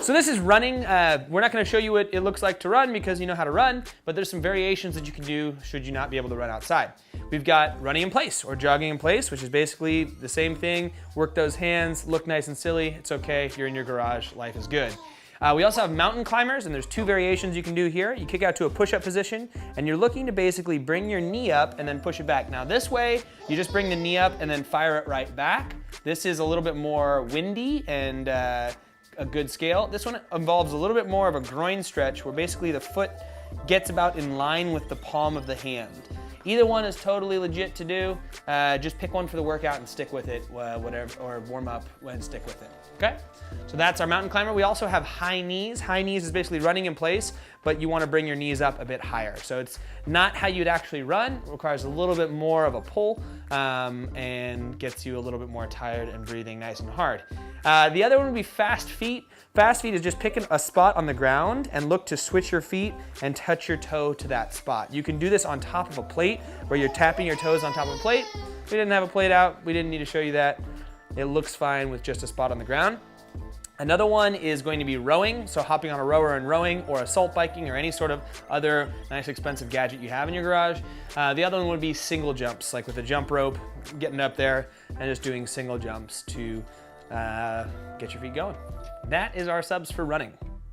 So this is running. We're not gonna show you what it looks like to run because you know how to run, but there's some variations that you can do should you not be able to run outside. We've got running in place or jogging in place, which is basically the same thing. Work those hands, look nice and silly. It's okay, you're in your garage, life is good. We also have mountain climbers, and there's two variations you can do here. You kick out to a push-up position, and you're looking to basically bring your knee up and then push it back. Now this way, you just bring the knee up and then fire it right back. This is a little bit more windy and a good scale. This one involves a little bit more of a groin stretch where basically the foot gets about in line with the palm of the hand. Either one is totally legit to do. Just pick one for the workout and stick with it, whatever, or warm up and stick with it, okay? So that's our mountain climber. We also have high knees. High knees is basically running in place, but you wanna bring your knees up a bit higher. So it's not how you'd actually run. It requires a little bit more of a pull and gets you a little bit more tired and breathing nice and hard. The other one would be fast feet. Fast feet is just picking a spot on the ground and look to switch your feet and touch your toe to that spot. You can do this on top of a plate where you're tapping your toes on top of a plate. We didn't have a plate out. We didn't need to show you that. It looks fine with just a spot on the ground. Another one is going to be rowing, so hopping on a rower and rowing, or assault biking, or any sort of other nice expensive gadget you have in your garage. The other one would be single jumps, like with a jump rope, getting up there and just doing single jumps to get your feet going. That is our subs for running.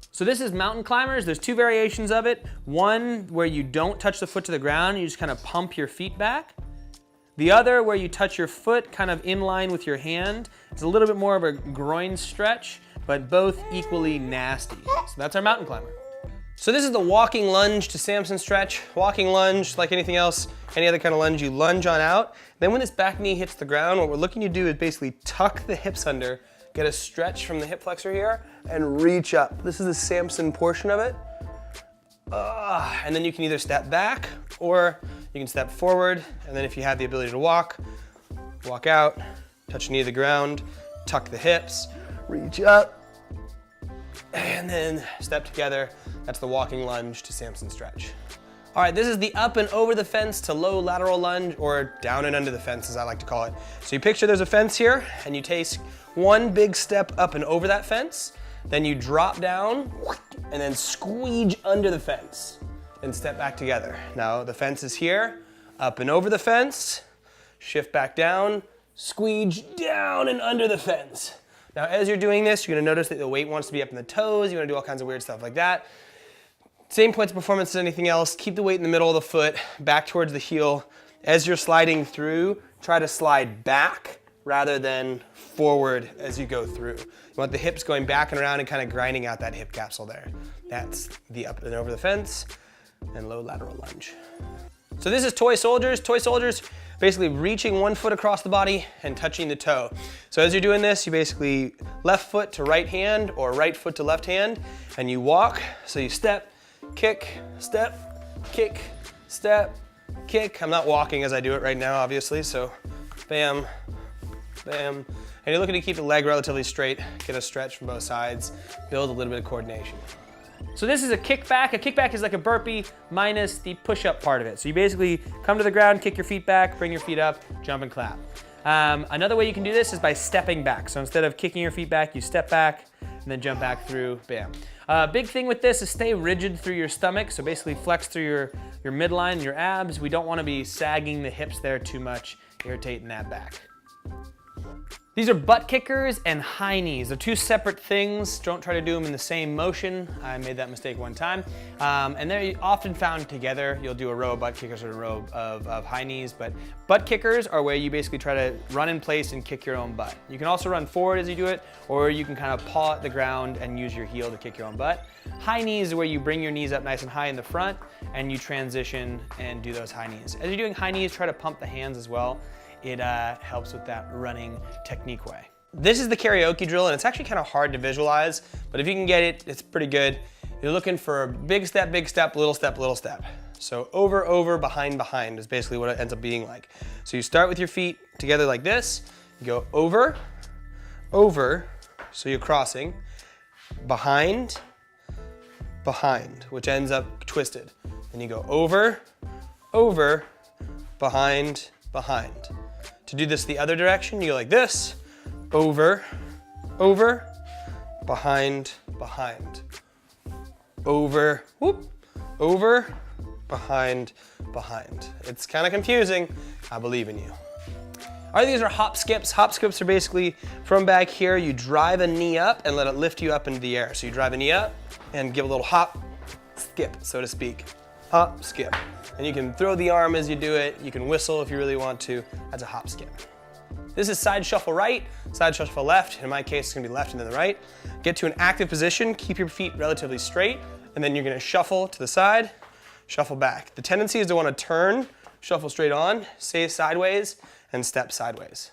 So this is mountain climbers. There's two variations of it. One where you don't touch the foot to the ground, you just kind of pump your feet back. The other where you touch your foot kind of in line with your hand. It's a little bit more of a groin stretch, but both equally nasty. So that's our mountain climber. So this is the walking lunge to Samson stretch. Walking lunge, like anything else, any other kind of lunge, you lunge on out. Then when this back knee hits the ground, what we're looking to do is basically tuck the hips under, get a stretch from the hip flexor here, and reach up. This is the Samson portion of it. And then you can either step back, or you can step forward, and then if you have the ability to walk out, touch knee to the ground, tuck the hips, reach up, and then step together. That's the walking lunge to Samson stretch. All right, this is the up and over the fence to low lateral lunge, or down and under the fence as I like to call it. So you picture there's a fence here, and you take one big step up and over that fence, then you drop down, and then squeege under the fence, and step back together. Now the fence is here, up and over the fence, shift back down, squeege down and under the fence. Now as you're doing this, you're gonna notice that the weight wants to be up in the toes, you wanna do all kinds of weird stuff like that. Same points of performance as anything else. Keep the weight in the middle of the foot, back towards the heel. As you're sliding through, try to slide back rather than forward as you go through. You want the hips going back and around and kind of grinding out that hip capsule there. That's the up and over the fence and low lateral lunge. So this is toy soldiers. Toy soldiers, basically reaching one foot across the body and touching the toe. So as you're doing this, you basically left foot to right hand or right foot to left hand, and you walk. So you step, kick, step, kick, step, kick. I'm not walking as I do it right now, obviously, so bam, bam. And you're looking to keep the leg relatively straight, get a stretch from both sides, build a little bit of coordination. So this is a kickback. A kickback is like a burpee minus the push-up part of it. So you basically come to the ground, kick your feet back, bring your feet up, jump and clap. Another way you can do this is by stepping back. So instead of kicking your feet back, you step back and then jump back through, bam. Big thing with this is stay rigid through your stomach. So basically flex through your midline and your abs. We don't want to be sagging the hips there too much, irritating that back. These are butt kickers and high knees. They're two separate things. Don't try to do them in the same motion. I made that mistake one time. And they're often found together. You'll do a row of butt kickers or a row of high knees, but butt kickers are where you basically try to run in place and kick your own butt. You can also run forward as you do it, or you can kind of paw at the ground and use your heel to kick your own butt. High knees is where you bring your knees up nice and high in the front and you transition and do those high knees. As you're doing high knees, try to pump the hands as well. It helps with that running technique way. This is the karaoke drill, and it's actually kind of hard to visualize, but if you can get it, it's pretty good. You're looking for a big step, little step, little step. So over, over, behind, behind is basically what it ends up being like. So you start with your feet together like this, you go over, over, so you're crossing, behind, behind, which ends up twisted. Then you go over, over, behind, behind. To do this the other direction, you go like this, over, over, behind, behind. Over, whoop, over, behind, behind. It's kind of confusing. I believe in you. All right, these are hop skips. Hop skips are basically from back here, you drive a knee up and let it lift you up into the air. So you drive a knee up and give a little hop, skip, so to speak. Hop, skip. And you can throw the arm as you do it. You can whistle if you really want to. That's a hop skip. This is side shuffle right, side shuffle left. In my case, it's gonna be left and then the right. Get to an active position, keep your feet relatively straight, and then you're gonna shuffle to the side, shuffle back. The tendency is to wanna turn, shuffle straight on, stay sideways, and step sideways.